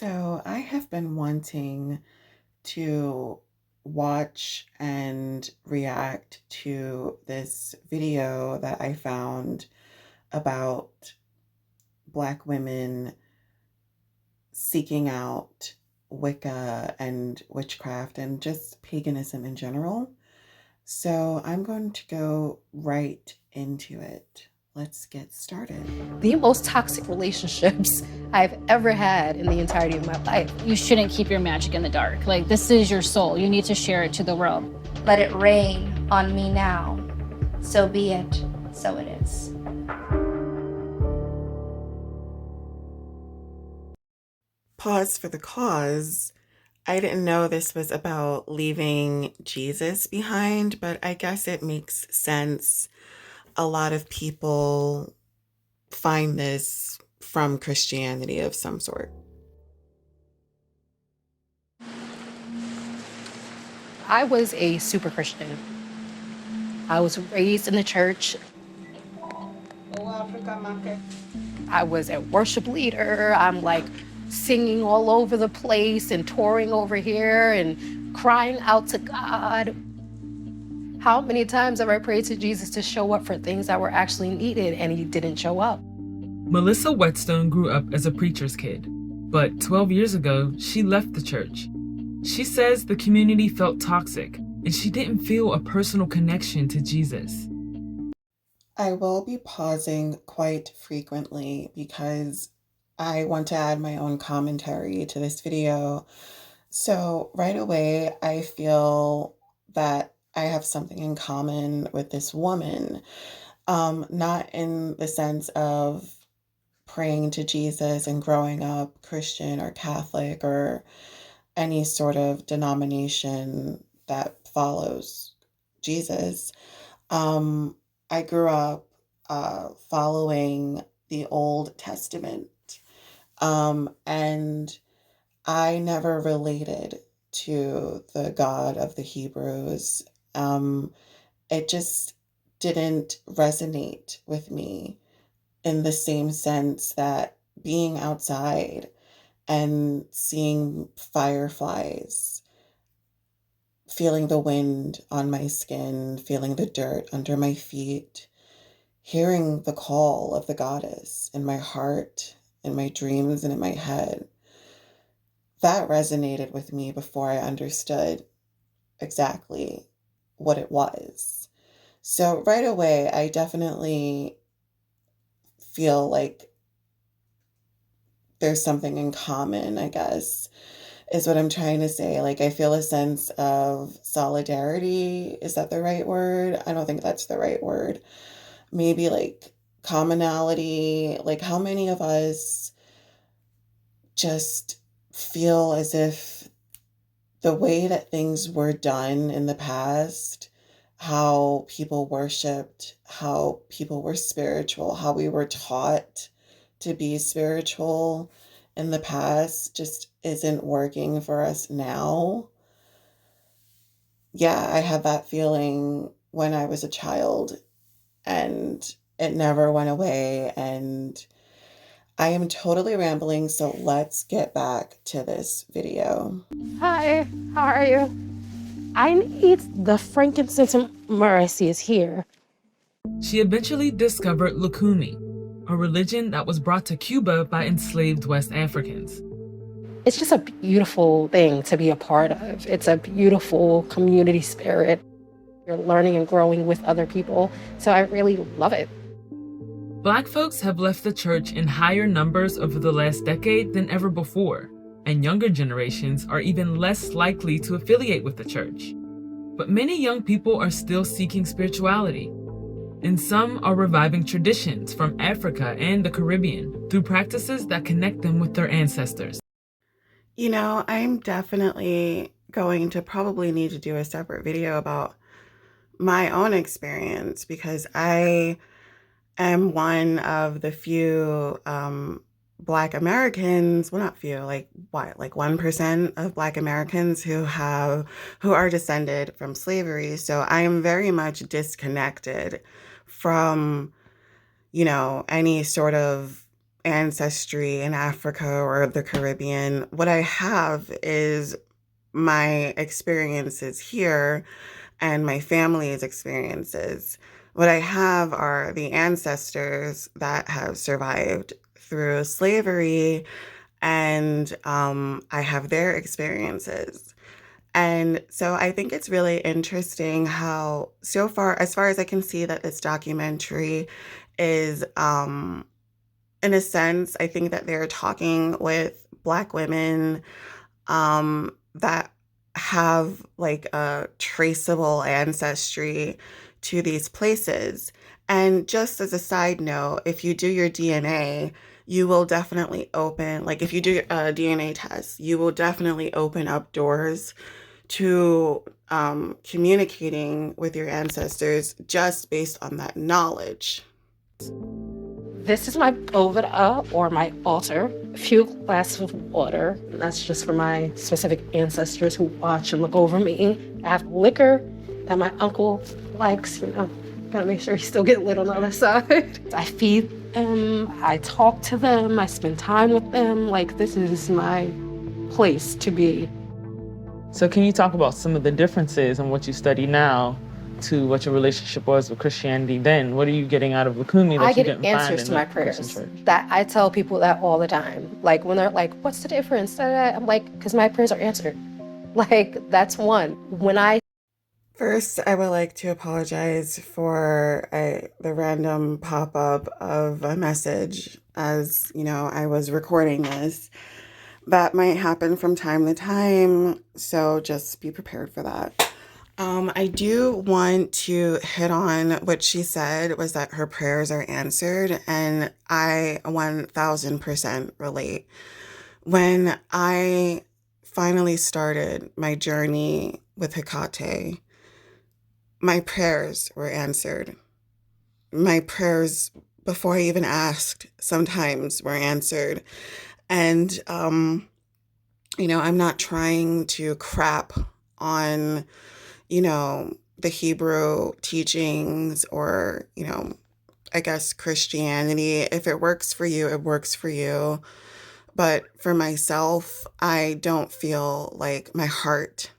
So I have been wanting to watch and react to this video that I found about Black women seeking out Wicca and witchcraft and just paganism in general. So I'm going to go right into it. Let's get started. The most toxic relationships I've ever had in the entirety of my life. You shouldn't keep your magic in the dark. Like, this is your soul. You need to share it to the world. Let it rain on me now. So be it. So it is. Pause for the cause. I didn't know this was about leaving Jesus behind, but I guess it makes sense. A lot of people find this from Christianity of some sort. I was a super Christian. I was raised in the church. I was a worship leader. I'm like singing all over the place and touring over here and crying out to God. How many times have I prayed to Jesus to show up for things that were actually needed and he didn't show up? Melissa Whetstone grew up as a preacher's kid, but 12 years ago, she left the church. She says the community felt toxic and she didn't feel a personal connection to Jesus. I will be pausing quite frequently because I want to add my own commentary to this video. So right away, I feel that I have something in common with this woman. Not in the sense of praying to Jesus and growing up Christian or Catholic or any sort of denomination that follows Jesus. I grew up following the Old Testament, and I never related to the God of the Hebrews. It just didn't resonate with me in the same sense that being outside and seeing fireflies, feeling the wind on my skin, feeling the dirt under my feet, hearing the call of the goddess in my heart, in my dreams, and in my head. That resonated with me before I understood exactly what it was. So right away, I definitely feel like there's something in common, I guess, is what I'm trying to say. Like, I feel a sense of solidarity. Is that the right word? I don't think that's the right word. Maybe like commonality. Like, how many of us just feel as if the way that things were done in the past, how people worshiped, how people were spiritual, how we were taught to be spiritual in the past just isn't working for us now. Yeah, I had that feeling when I was a child and it never went away. And I am totally rambling, so let's get back to this video. Hi, how are you? I need the frankincense and myrrh. I see is here. She eventually discovered Lukumi, a religion that was brought to Cuba by enslaved West Africans. It's just a beautiful thing to be a part of. It's a beautiful community spirit. You're learning and growing with other people. So I really love it. Black folks have left the church in higher numbers over the last decade than ever before, and younger generations are even less likely to affiliate with the church. But many young people are still seeking spirituality, and some are reviving traditions from Africa and the Caribbean through practices that connect them with their ancestors. You know, I'm definitely going to probably need to do a separate video about my own experience because I am one of the few Black Americans, well, not few, like what, like 1% of Black Americans who are descended from slavery. So I am very much disconnected from, any sort of ancestry in Africa or the Caribbean. What I have is my experiences here and my family's experiences. What I have are the ancestors that have survived through slavery, and I have their experiences. And so I think it's really interesting how, as far as I can see, that this documentary is, in a sense, I think that they're talking with Black women that have like a traceable ancestry to these places. And just as a side note, if you do your DNA, you will definitely open, like if you do a DNA test, you will definitely open up doors to communicating with your ancestors just based on that knowledge. This is my Boveda or my altar. A few glasses of water. And that's just for my specific ancestors who watch and look over me. I have liquor that my uncle likes, gotta make sure he still get lit on the other side. I feed them, I talk to them, I spend time with them. Like, this is my place to be. So can you talk about some of the differences in what you study now to what your relationship was with Christianity then? What are you getting out of Lukumi that I you get didn't answers find to in my the prayers. Christian church? That I tell people that all the time. Like when they're like, "What's the difference?" Da, da, da. I'm like, "Because my prayers are answered." Like that's one. First, I would like to apologize for the random pop-up of a message as, I was recording this. That might happen from time to time, so just be prepared for that. I do want to hit on what she said was that her prayers are answered, and I 1000% relate. When I finally started my journey with Hecate, my prayers were answered. My prayers before I even asked sometimes were answered. And, I'm not trying to crap on, the Hebrew teachings or, I guess Christianity. If it works for you, it works for you. But for myself, I don't feel like my heart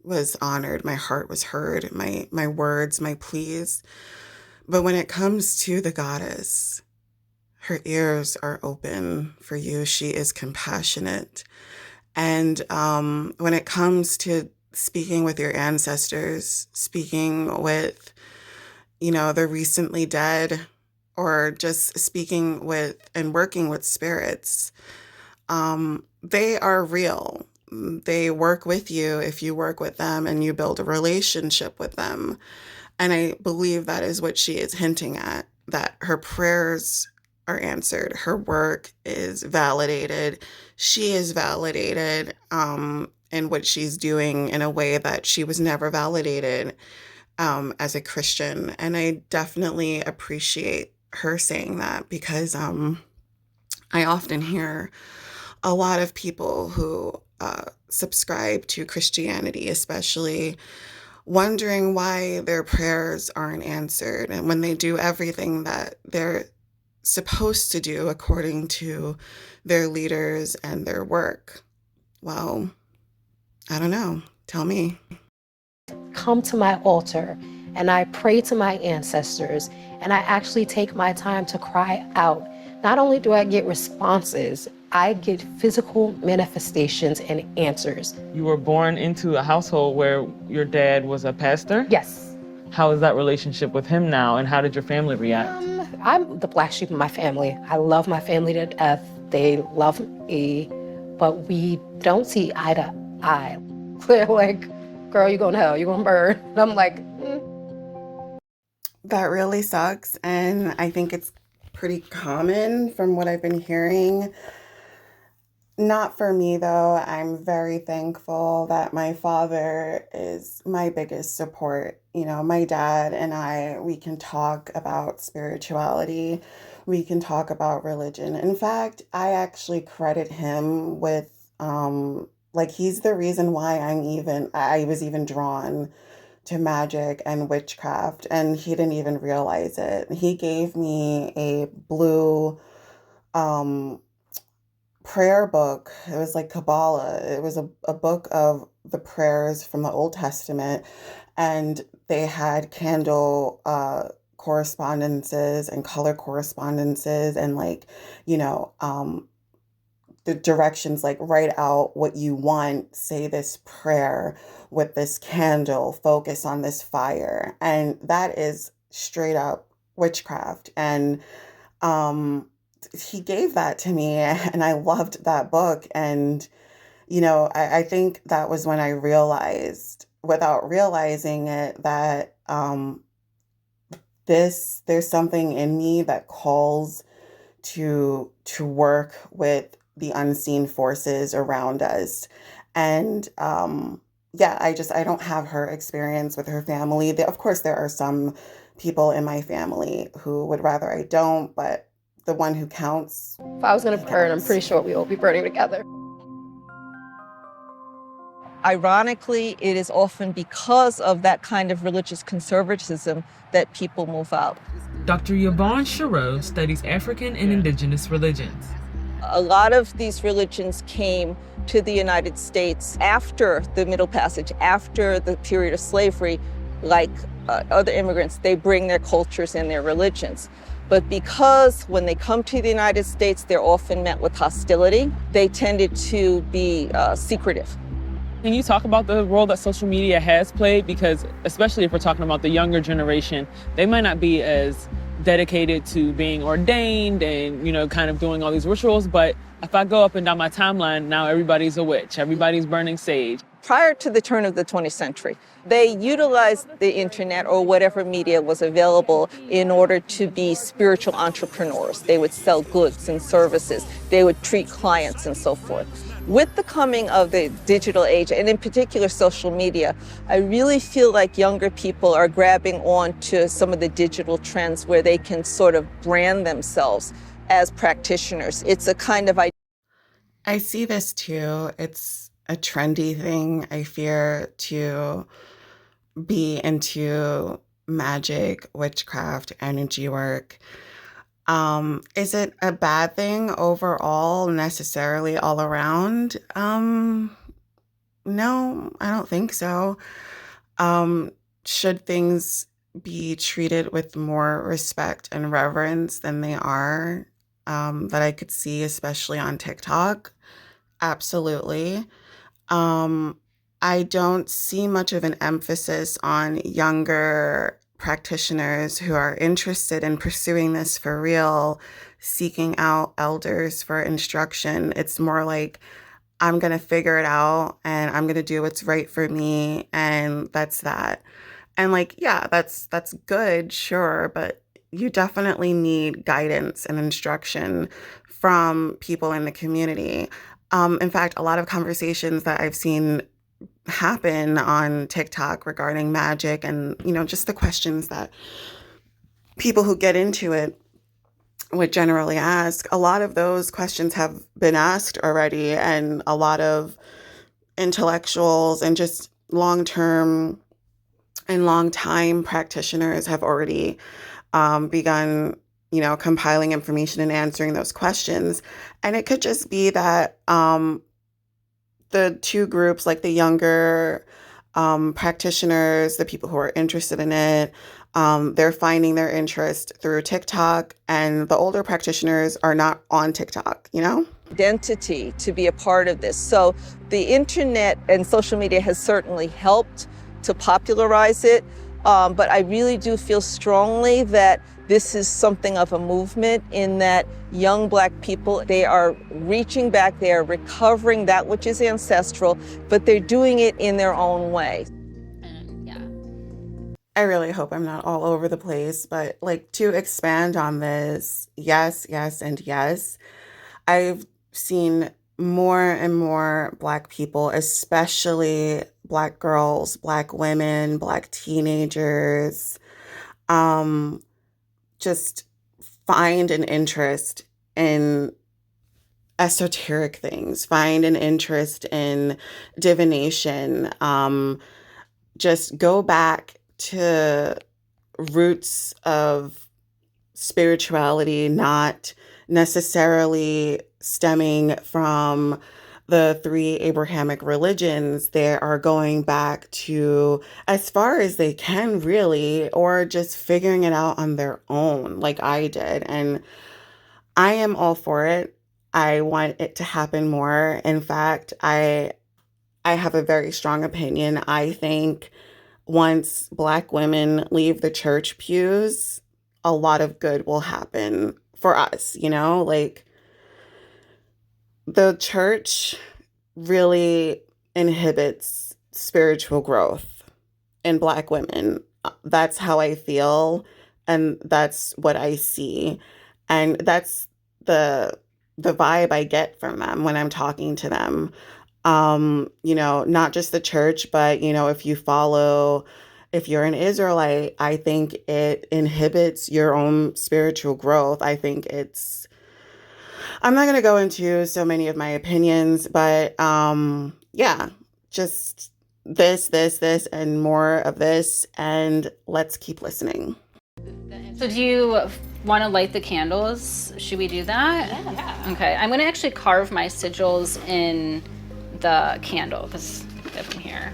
was honored. My heart was heard. My words, my pleas. But when it comes to the goddess, her ears are open for you. She is compassionate. And when it comes to speaking with your ancestors, speaking with, the recently dead, or just speaking with and working with spirits, they are real. They work with you if you work with them and you build a relationship with them. And I believe that is what she is hinting at, that her prayers are answered. Her work is validated. She is validated in what she's doing in a way that she was never validated as a Christian. And I definitely appreciate her saying that because I often hear a lot of people who subscribe to Christianity, especially, wondering why their prayers aren't answered. And when they do everything that they're supposed to do according to their leaders and their work, well, I don't know. Tell me. Come to my altar and I pray to my ancestors and I actually take my time to cry out. Not only do I get responses, I get physical manifestations and answers. You were born into a household where your dad was a pastor? Yes. How is that relationship with him now, and how did your family react? I'm the black sheep of my family. I love my family to death. They love me, but we don't see eye to eye. They're like, "Girl, you're going to hell, you're going to burn." And I'm like, That really sucks. And I think it's pretty common from what I've been hearing. Not for me, though. I'm very thankful that my father is my biggest support. My dad and I, we can talk about spirituality. We can talk about religion. In fact, I actually credit him with, he's the reason why I was even drawn to magic and witchcraft, and he didn't even realize it. He gave me a blue um, prayer book. It was like Kabbalah. It was a book of the prayers from the Old Testament, and they had candle correspondences and color correspondences, and like, you know, the directions, like write out what you want, say this prayer with this candle, focus on this fire. And that is straight up witchcraft. And um he gave that to me and I loved that book. And I think that was when I realized, without realizing it, that there's something in me that calls to work with the unseen forces around us. And yeah, I don't have her experience with her family. Of course, there are some people in my family who would rather I don't, but the one who counts, If I was gonna he burn, I'm pretty counts. sure we will be burning together. Ironically, it is often because of that kind of religious conservatism that people move out. Dr. Yvonne Chareau studies African and indigenous religions. A lot of these religions came to the United States after the Middle Passage, after the period of slavery. Like other immigrants, they bring their cultures and their religions. But because when they come to the United States, they're often met with hostility, they tended to be secretive. Can you talk about the role that social media has played? Because especially if we're talking about the younger generation, they might not be as dedicated to being ordained and, kind of doing all these rituals. But if I go up and down my timeline, now everybody's a witch, everybody's burning sage. Prior to the turn of the 20th century, they utilized the internet or whatever media was available in order to be spiritual entrepreneurs. They would sell goods and services. They would treat clients and so forth. With the coming of the digital age, and in particular social media, I really feel like younger people are grabbing on to some of the digital trends where they can sort of brand themselves as practitioners. It's a kind of I see this too. It's a trendy thing. I fear to be into magic, witchcraft, energy work. Is it a bad thing overall, necessarily all around? No, I don't think so. Should things be treated with more respect and reverence than they are, that I could see, especially on TikTok? Absolutely. Um, I don't see much of an emphasis on younger practitioners who are interested in pursuing this for real, seeking out elders for instruction. It's more like, I'm going to figure it out and I'm going to do what's right for me. And that's that. And like, yeah, that's good, sure. But you definitely need guidance and instruction from people in the community. In fact, a lot of conversations that I've seen happen on TikTok regarding magic and, just the questions that people who get into it would generally ask, a lot of those questions have been asked already. And a lot of intellectuals and just long-term and long-time practitioners have already begun compiling information and answering those questions. And it could just be that the two groups, like the younger practitioners, the people who are interested in it, they're finding their interest through TikTok, and the older practitioners are not on TikTok, identity to be a part of this. So the internet and social media has certainly helped to popularize it. But I really do feel strongly that this is something of a movement in that young Black people, they are reaching back, they are recovering that which is ancestral, but they're doing it in their own way. I really hope I'm not all over the place, but like, to expand on this, yes, yes, and yes. I've seen more and more Black people, especially Black girls, Black women, Black teenagers, just find an interest in esoteric things, find an interest in divination, just go back to roots of spirituality, not necessarily stemming from the three Abrahamic religions. They are going back to as far as they can, really, or just figuring it out on their own, like I did. And I am all for it. I want it to happen more. In fact, I have a very strong opinion. I think once Black women leave the church pews, a lot of good will happen for us, you know? Like, the church really inhibits spiritual growth in Black women. That's how I feel, and that's what I see. And that's the vibe I get from them when I'm talking to them. Not just the church, but if you're an Israelite, I think it inhibits your own spiritual growth. I'm not going to go into so many of my opinions, but yeah, just this, and more of this, and let's keep listening. So do you want to light the candles? Should we do that? Yeah. Okay, I'm going to actually carve my sigils in the candle because they're from here.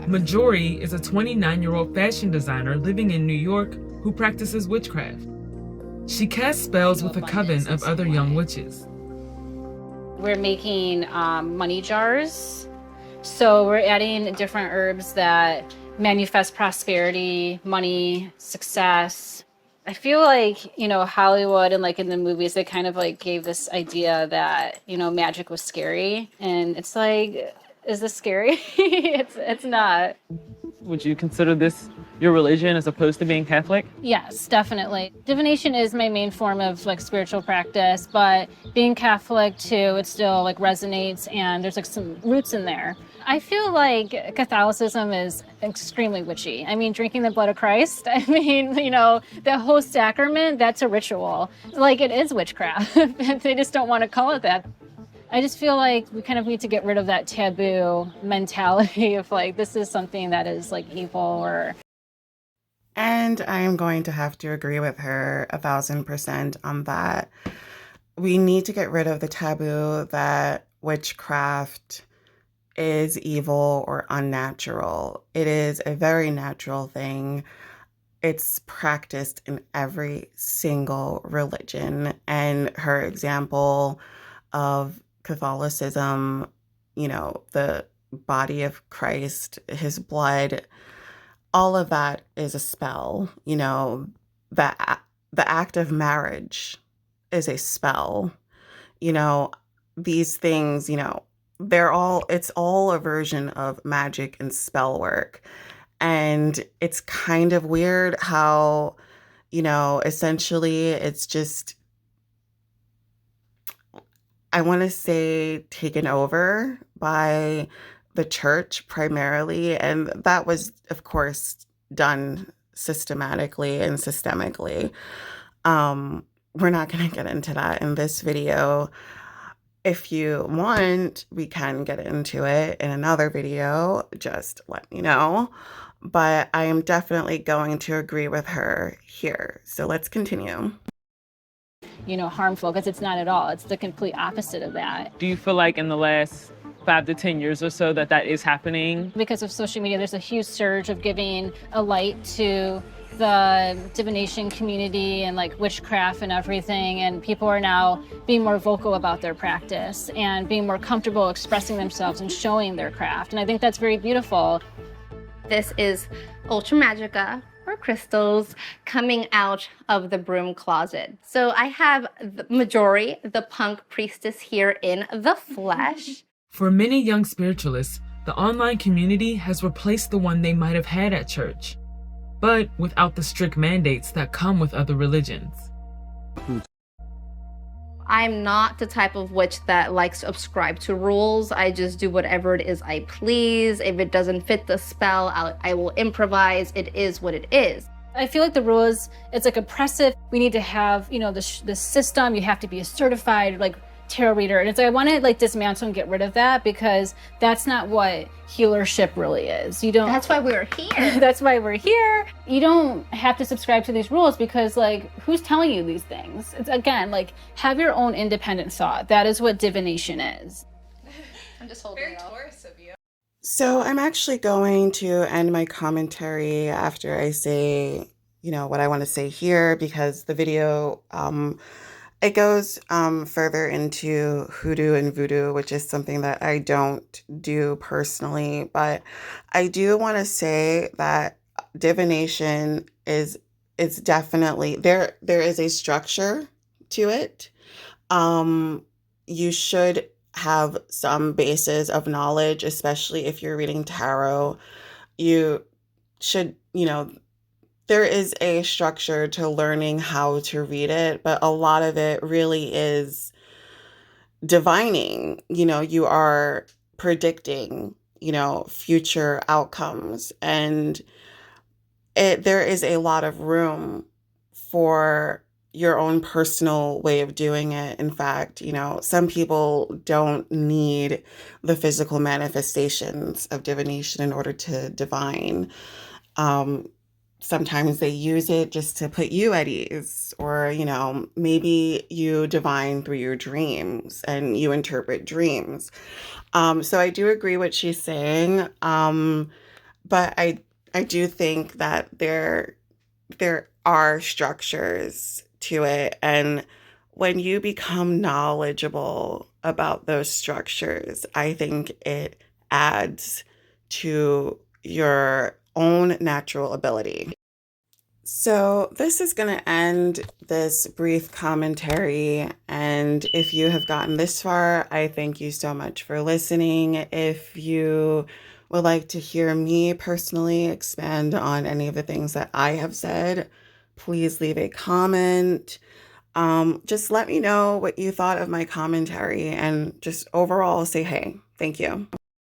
Majori is a 29-year-old fashion designer living in New York who practices witchcraft. She casts spells with a coven of other young witches. We're making money jars. So we're adding different herbs that manifest prosperity, money, success. I feel like, Hollywood and like in the movies, they kind of like gave this idea that, magic was scary. And it's like, is this scary? It's not. Would you consider this your religion as opposed to being Catholic? Yes, definitely. Divination is my main form of like spiritual practice, but being Catholic too, it still like resonates and there's like some roots in there. I feel like Catholicism is extremely witchy. I mean, drinking the blood of Christ, the host sacrament, that's a ritual. Like it is witchcraft. They just don't want to call it that. I just feel like we kind of need to get rid of that taboo mentality of like, this is something that is like evil or... And I am going to have to agree with her 1,000% on that. We need to get rid of the taboo that witchcraft is evil or unnatural. It is a very natural thing. It's practiced in every single religion. And her example of Catholicism, the body of Christ, his blood, all of that is a spell. The act of marriage is a spell. These things, it's all a version of magic and spell work. And it's kind of weird how, essentially it's just, I want to say, taken over by the church primarily. And that was, of course, done systematically and systemically. We're not going to get into that in this video. If you want, we can get into it in another video. Just let me know. But I am definitely going to agree with her here. So let's continue. Harmful, because it's not at all. It's the complete opposite of that. Do you feel like in the last 5 to 10 years or so that is happening? Because of social media, there's a huge surge of giving a light to the divination community and like witchcraft and everything, and people are now being more vocal about their practice and being more comfortable expressing themselves and showing their craft, and I think that's very beautiful. This is Ultra Magica, or crystals, coming out of the broom closet. So I have the Majori, the punk priestess, here in the flesh. For many young spiritualists, the online community has replaced the one they might have had at church, but without the strict mandates that come with other religions. I'm not the type of witch that likes to subscribe to rules. I just do whatever it is I please. If it doesn't fit the spell, I will improvise. It is what it is. I feel like the rules, it's like oppressive. We need to have, the system. You have to be a certified, tarot reader. And it's like, I want to like dismantle and get rid of that, because that's not what healership really is. You don't. That's why we're here. That's why we're here. You don't have to subscribe to these rules, because like, who's telling you these things? It's, again, like, have your own independent thought. That is what divination is. I'm just holding it up. So I'm actually going to end my commentary after I say, what I want to say here, because the video, it goes further into hoodoo and voodoo, which is something that I don't do personally. But I do want to say that divination it's definitely there is a structure to it. You should have some basis of knowledge, especially if you're reading tarot. You should, there is a structure to learning how to read it, but a lot of it really is divining. You are predicting, future outcomes, and there is a lot of room for your own personal way of doing it. In fact, some people don't need the physical manifestations of divination in order to divine. Sometimes they use it just to put you at ease, or, maybe you divine through your dreams and you interpret dreams. So I do agree what she's saying. But I do think that there are structures to it, and when you become knowledgeable about those structures, I think it adds to your own natural ability. So this is going to end this brief commentary, and if you have gotten this far, I thank you so much for listening. If you would like to hear me personally expand on any of the things that I have said, please leave a comment. Just let me know what you thought of my commentary, and just overall say hey. Thank you.